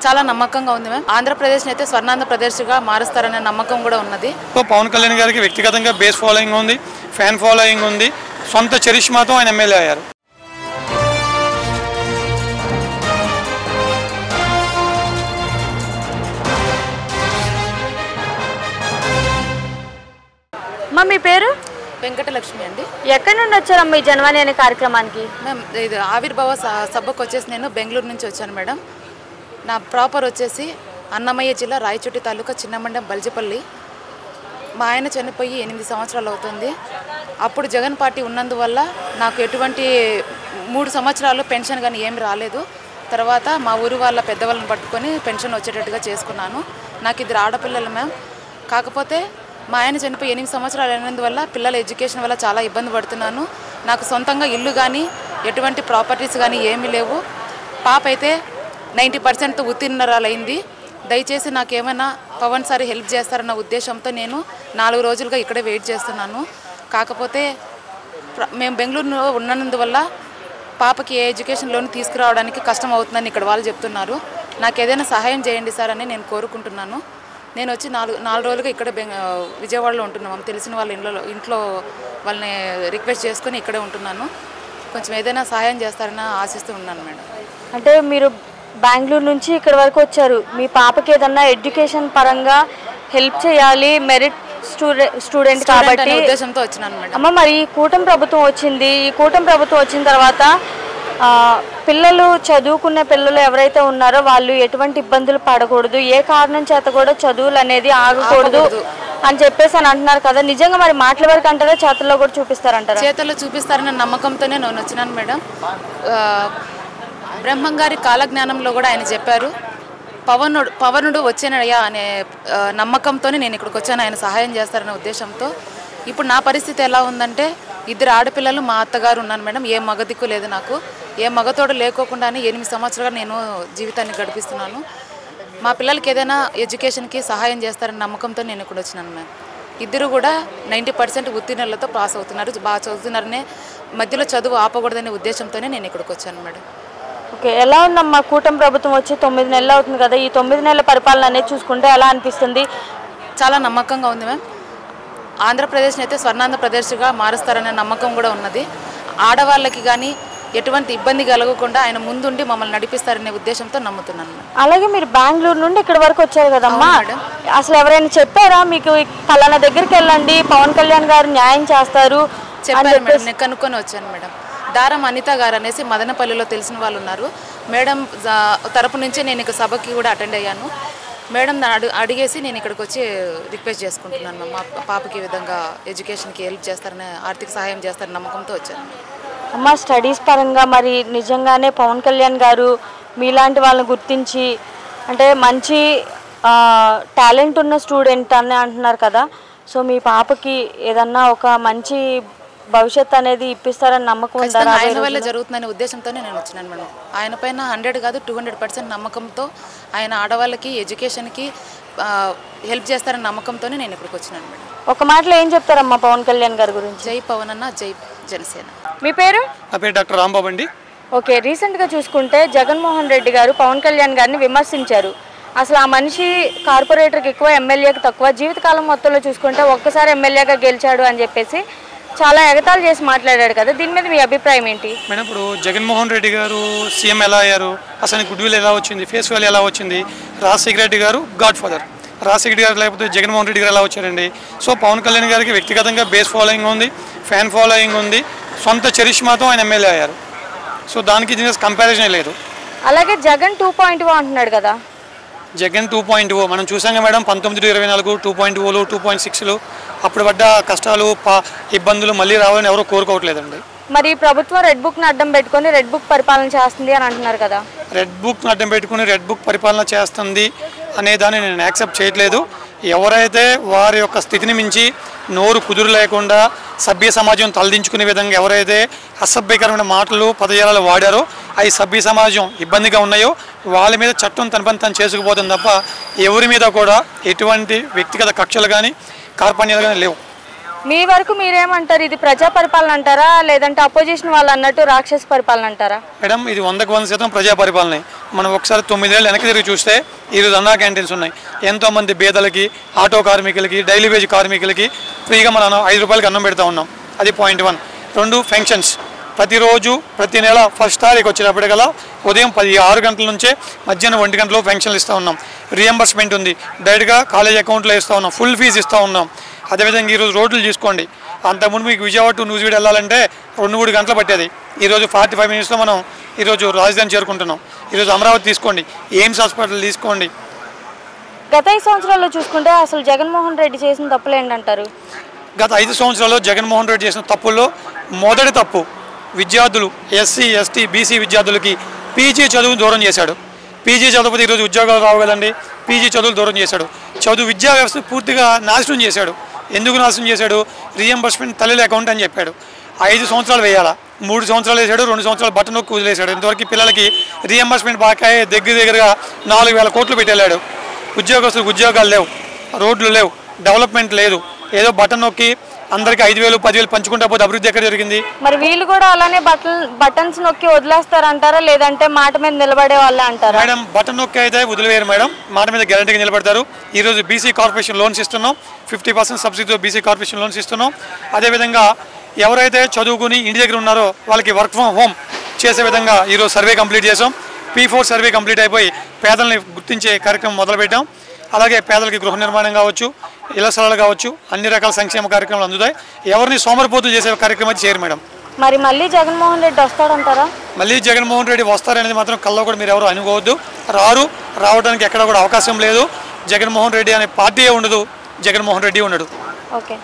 చాలా నమ్మకంగా ఉంది మ్యామ్. ఆంధ్రప్రదేశ్ని అయితే స్వర్ణాంధ్రప్రదేశ్గా మారుస్తారనే నమ్మకం కూడా ఉన్నది. పవన్ కళ్యాణ్ గారికి వ్యక్తిగతంగా బేస్ ఫాలోయింగ్ ఉంది, ఫ్యాన్ ఫాలోయింగ్ ఉంది, సొంత చరిష్మాతో ఆయన ఎమ్మెల్యే అయ్యారు. మీ పేరు? వెంకటలక్ష్మి అండి. ఎక్కడి నుండి వచ్చారమ్మా ఈ జనవాణి అనే కార్యక్రమానికి? మ్యామ్ ఇది ఆవిర్భావ సభకు వచ్చేసి నేను బెంగళూరు నుంచి వచ్చాను మేడం. నా ప్రాపర్ వచ్చేసి అన్నమయ్య జిల్లా రాయచోటి తాలూకా చిన్నమండం బల్జిపల్లి. మా ఆయన చనిపోయి 8 సంవత్సరాలు అవుతుంది. అప్పుడు జగన్ పార్టీ ఉన్నందువల్ల నాకు ఎటువంటి 3 సంవత్సరాలు పెన్షన్ కానీ ఏమి రాలేదు. తర్వాత మా ఊరు వాళ్ళ పెద్దవాళ్ళని పట్టుకొని పెన్షన్ వచ్చేటట్టుగా చేసుకున్నాను. నాకు 2 ఆడపిల్లలు మ్యామ్. కాకపోతే మా ఆయన చనిపోయి 8 సంవత్సరాలు అయినందువల్ల పిల్లల ఎడ్యుకేషన్ వల్ల చాలా ఇబ్బంది పడుతున్నాను. నాకు సొంతంగా ఇల్లు కానీ ఎటువంటి ప్రాపర్టీస్ కానీ ఏమీ లేవు. పాప అయితే 90% ఉత్తీర్ణరాలైంది. దయచేసి నాకేమైనా పవన్ సార్ హెల్ప్ చేస్తారన్న ఉద్దేశంతో నేను 4 రోజులుగా ఇక్కడే వెయిట్ చేస్తున్నాను. కాకపోతే మేము బెంగళూరులో ఉన్నందువల్ల పాపకి ఏ ఎడ్యుకేషన్ లోన్ తీసుకురావడానికి కష్టం అవుతుందని ఇక్కడ వాళ్ళు చెప్తున్నారు. నాకు ఏదైనా సహాయం చేయండి సార్ అని నేను కోరుకుంటున్నాను. నేను వచ్చి 4 రోజులుగా ఇక్కడ విజయవాడలో ఉంటున్నాము. తెలిసిన వాళ్ళ ఇంట్లో వాళ్ళని రిక్వెస్ట్ చేసుకుని ఇక్కడే ఉంటున్నాను. కొంచెం ఏదైనా సహాయం చేస్తారని ఆశిస్తూ ఉన్నాను మేడం. అంటే మీరు బెంగళూరు నుంచి ఇక్కడ వరకు వచ్చారు. మీ పాపకి ఏదన్నా ఎడ్యుకేషన్ పరంగా హెల్ప్ చేయాలి, మెరిట్ స్టూడెంట్ కాబట్టి ఉద్దేశంతో వచ్చినాను మేడం. అమ్మ మరి కూటమి ప్రభుత్వం వచ్చింది. ఈ కూటమి ప్రభుత్వం వచ్చిన తర్వాత పిల్లలు చదువుకునే పిల్లలు ఎవరైతే ఉన్నారో వాళ్ళు ఎటువంటి ఇబ్బందులు పడకూడదు, ఏ కారణం చేత కూడా చదువులు అనేది ఆగకూడదు అని చెప్పేసి అని అంటున్నారు కదా. నిజంగా మరి మాటల వరకు అంటారా, చేతుల్లో కూడా చూపిస్తారంటారా? చేతుల్లో చూపిస్తారన్న నమ్మకంతోనే నేను వచ్చినాను మేడం. బ్రహ్మంగారి కాలజ్ఞానంలో కూడా ఆయన చెప్పారు, పవనుడు వచ్చేనయ్యా అనే నమ్మకంతోనే నేను ఇక్కడికి వచ్చాను, ఆయన సహాయం చేస్తారనే ఉద్దేశంతో. ఇప్పుడు నా పరిస్థితి ఎలా ఉందంటే 2 ఆడపిల్లలు, మా అత్తగారు ఉన్నాను మేడం. ఏ మగ దిక్కు లేదు నాకు. ఏ మగతోడు లేకోకుండానే 8 సంవత్సరాలుగా నేను జీవితాన్ని గడిపిస్తున్నాను. మా పిల్లలకి ఏదైనా ఎడ్యుకేషన్కి సహాయం చేస్తారని నమ్మకంతో నేను ఇక్కడ వచ్చినాను మ్యామ్. 2 కూడా 90% ఉత్తీర్ణులతో పాస్ అవుతున్నారు, బాగా చదువుతున్నారనే. మధ్యలో చదువు ఆపకూడదనే ఉద్దేశంతోనే నేను ఇక్కడికి వచ్చాను మేడం. ఓకే, ఎలా ఉందమ్మా కూటమి ప్రభుత్వం వచ్చి 9 నెలలు అవుతుంది కదా. ఈ 9 నెలల పరిపాలన అనేది చూసుకుంటే ఎలా అనిపిస్తుంది? చాలా నమ్మకంగా ఉంది మ్యామ్. ఆంధ్రప్రదేశ్ని అయితే స్వర్ణాంధ్రప్రదేశ్గా మారుస్తారనే నమ్మకం కూడా ఉన్నది. ఆడవాళ్ళకి కానీ ఎటువంటి ఇబ్బంది కలగకుండా ఆయన ముందుండి మమ్మల్ని నడిపిస్తారనే ఉద్దేశంతో నమ్ముతున్నాను. అలాగే మీరు బెంగళూరు నుండి ఇక్కడ వరకు వచ్చారు కదమ్మా, అసలు ఎవరైనా చెప్పారా మీకు పలానా దగ్గరికి వెళ్ళండి పవన్ కళ్యాణ్ గారు న్యాయం చేస్తారు? చెప్పారు మేడం, నేను కనుక్కొని వచ్చాను మేడం. దారం అనిత గారు అనేసి మదనపల్లిలో తెలిసిన వాళ్ళు ఉన్నారు. మేడం తరపు నుంచే నేను ఇక సభకి కూడా అటెండ్ అయ్యాను. మేడం అడిగేసి నేను ఇక్కడికి వచ్చి రిక్వెస్ట్ చేసుకుంటున్నాను. మా పాపకి ఈ విధంగా ఎడ్యుకేషన్కి హెల్ప్ చేస్తారని, ఆర్థిక సహాయం చేస్తారని నమ్మకంతో వచ్చాను. అమ్మ స్టడీస్ పరంగా మరి నిజంగానే పవన్ కళ్యాణ్ గారు మీలాంటి వాళ్ళని గుర్తించి అంటే మంచి టాలెంట్ ఉన్న స్టూడెంట్ అని అంటున్నారు కదా. సో మీ పాపకి ఏదన్నా ఒక మంచి భవిష్యత్ అనేది ఇప్పిస్తారని నమ్మకం ఉందా? ఆయన వల్ల జరుగుతుందనే ఉద్దేశంతోనే నేను వచ్చినాను మేడం. ఆయన పైన 100 కాదు 200% నమ్మకంతో, ఆయన ఆడవాళ్ళకి ఎడ్యుకేషన్కి హెల్ప్ చేస్తారని నమ్మకంతోనే నేను ఇక్కడికి వచ్చినాను మేడం. ఒక మాటలో ఏం చెప్తారమ్మా పవన్ కళ్యాణ్ గారి గురించి? జై పవన్ అన్న, జై జనసేన. మీ పేరు? నా పేరు డాక్టర్ రాంబాబు అండి. ఓకే, రీసెంట్గా చూసుకుంటే జగన్మోహన్ రెడ్డి గారు పవన్ కళ్యాణ్ గారిని విమర్శించారు. అసలు ఆ మనిషి కార్పొరేటర్కి ఎక్కువ, ఎమ్మెల్యేకి తక్కువ, జీవితకాలం మొత్తంలో చూసుకుంటే ఒక్కసారి ఎమ్మెల్యేగా గెలిచాడు అని చెప్పేసి చాలా ఎగతాళి చేసి మాట్లాడాడు కదా. దీని మీద మీ అభిప్రాయం ఏంటి మేడం? ఇప్పుడు జగన్మోహన్ రెడ్డి గారు సీఎం ఎలా అయ్యారు, అసలు గుడ్ విల్ ఎలా వచ్చింది, ఫేస్ వాల్యూ ఎలా వచ్చింది? రాజశేఖర రెడ్డి గారు గాడ్ ఫాదర్, రాజశేఖర రెడ్డి గారు లేకపోతే జగన్మోహన్ రెడ్డి గారు ఎలా వచ్చారండి? సో పవన్ కళ్యాణ్ గారికి వ్యక్తిగతంగా బేస్ ఫాలోయింగ్ ఉంది, ఫ్యాన్ ఫాలోయింగ్ ఉంది, సొంత చరిష్మాతో ఆయన ఎమ్మెల్యే అయ్యారు. సో దానికి దీనికి కంపారిజన్ లేదు. అలాగే జగన్ 2.0 అంటున్నాడు కదా. జగన్ 2.0 మనం చూసాం మేడం. 19-24 2.0లు 2.6లు అప్పుడు పడ్డ కష్టాలు ఇబ్బందులు మళ్ళీ రావాలని ఎవరో కోరుకోవట్లేదండి. మరి ప్రభుత్వం రెడ్ బుక్ని అడ్డం పెట్టుకొని రెడ్ బుక్ పరిపాలన చేస్తుంది అని అంటున్నారు కదా. రెడ్ బుక్ని అడ్డం పెట్టుకుని రెడ్ బుక్ పరిపాలన చేస్తుంది అనే దాన్ని నేను యాక్సెప్ట్ చేయట్లేదు. ఎవరైతే వారి యొక్క స్థితిని మించి నోరు కుదురు లేకుండా సభ్య సమాజం తలదించుకునే విధంగా ఎవరైతే అసభ్యకరమైన మాటలు పదజాలాలు వాడారో అవి సభ్య సమాజం ఇబ్బందిగా ఉన్నాయో వాళ్ళ మీద చట్టం తన పని తను చేసుకుపోతుంది తప్ప ఎవరి మీద కూడా ఎటువంటి వ్యక్తిగత కక్షలు కానీ కార్పణ్యాలు కానీ లేవు. మీ వరకు మీరేమంటారు? ఇది ప్రజా పరిపాలన అంటారా, లేదంటే అపోజిషన్ వాళ్ళు అన్నట్టు రాక్షస పరిపాలన అంటారా? మేడం ఇది 100% ప్రజా పరిపాలన. మనం ఒకసారి 9 ఏళ్ళు వెనక్కి తిరిగి చూస్తే ఈరోజు అన్నా క్యాంటీన్స్ ఉన్నాయి. ఎంతోమంది పేదలకి, ఆటో కార్మికులకి, డైలీ వేజ్ కార్మికులకి ఫ్రీగా మనం 5 రూపాయలకి అన్నం పెడతా ఉన్నాం. అది పాయింట్ 1. 2 ఫంక్షన్స్ ప్రతిరోజు ప్రతి నెల 1st తారీఖు వచ్చేటప్పటికల్లా ఉదయం 6 గంటల నుంచే మధ్యాహ్నం 1 గంటలో ఫంక్షన్లు ఇస్తూ ఉన్నాం. రియంబర్స్మెంట్ ఉంది, డైరెక్ట్గా కాలేజ్ అకౌంట్లో ఇస్తూ ఉన్నాం, ఫుల్ ఫీజు ఇస్తూ ఉన్నాం. అదేవిధంగా ఈరోజు రోడ్లు తీసుకోండి, అంతకుముందు మీకు విజయవాడ టు నూజివీడు వెళ్ళాలంటే 2-3 గంటలు పట్టేది. ఈరోజు 45 మినిట్స్లో మనం ఈరోజు రాజధాని చేరుకుంటున్నాం. ఈరోజు అమరావతి తీసుకోండి, ఎయిమ్స్ హాస్పిటల్ తీసుకోండి. గత 5 సంవత్సరాల్లో చూసుకుంటే అసలు జగన్మోహన్ రెడ్డి చేసిన తప్పులు ఏంటంటారు? గత 5 సంవత్సరాల్లో జగన్మోహన్ రెడ్డి చేసిన తప్పుల్లో మొదటి తప్పు, విద్యార్థులు ఎస్సీ, ఎస్టీ, బీసీ విద్యార్థులకి పీజీ చదువును దూరం చేశాడు. పీజీ చదువుతే ఈరోజు ఉద్యోగాలు రావు కదండి. పీజీ చదువులు దూరం చేశాడు. విద్యా వ్యవస్థ పూర్తిగా నాశనం చేశాడు. ఎందుకు నాశనం చేశాడు? రియంబర్స్మెంట్ తల్లిల అకౌంట్ అని చెప్పాడు. 5 సంవత్సరాలు వేయాలా, 3 సంవత్సరాలు వేసాడు, 2 సంవత్సరాలు బట్టను నొక్కి వదిలేశాడు. ఇంతవరకు పిల్లలకి రియంబర్స్మెంట్ బాకాయ దగ్గరగా 4,000 కోట్లు పెట్టేళ్ళాడు. ఉద్యోగస్తులకు ఉద్యోగాలు లేవు, రోడ్లు లేవు, డెవలప్మెంట్ లేదు. ఏదో బటన్ నొక్కి అందరికి 5,000, 10,000 పంచుకుంటా పోతే అభివృద్ధి ఎక్కడ జరిగింది? మరి వీళ్ళు కూడా అలానే బటన్స్ నొక్కి వదిలేస్తారంటారా, లేదంటే మాట మీద నిలబడే వాళ్ళే అంటారా? మేడం, బటన్ నొక్కి అయితే వదిలేరు మేడం, మాట మీద గ్యారంటీగా నిలబడతారు. ఈరోజు బీసీ కార్పొరేషన్ లోన్స్ ఇస్తున్నాం, 50% సబ్సిడీతో బీసీ కార్పొరేషన్ లోన్స్ ఇస్తున్నాం. అదేవిధంగా ఎవరైతే చదువుకుని ఇంటి దగ్గర ఉన్నారో వాళ్ళకి వర్క్ ఫ్రమ్ హోమ్ చేసే విధంగా ఈరోజు సర్వే కంప్లీట్ చేసాం. P4 సర్వే కంప్లీట్ అయిపోయి పేదల్ని గుర్తించే కార్యక్రమం మొదలుపెట్టాం. అలాగే పేదలకి గృహ నిర్మాణం కావచ్చు, ఇళ్ల స్థలాలు కావచ్చు, అన్ని రకాల సంక్షేమ కార్యక్రమాలు అందుతాయి. ఎవరిని సోమరిపోతు చేసే కార్యక్రమం అయితే చేయరు మేడం. మరి మళ్ళీ జగన్మోహన్ రెడ్డి వస్తాడంటారా? మళ్ళీ జగన్మోహన్ రెడ్డి వస్తారనేది మాత్రం కల్లో కూడా మీరు ఎవరు అనుకోవద్దు. రావడానికి ఎక్కడ కూడా అవకాశం లేదు. జగన్మోహన్ రెడ్డి అనే పార్టీయే ఉండదు, జగన్మోహన్ రెడ్డి ఉండడు. ఓకే.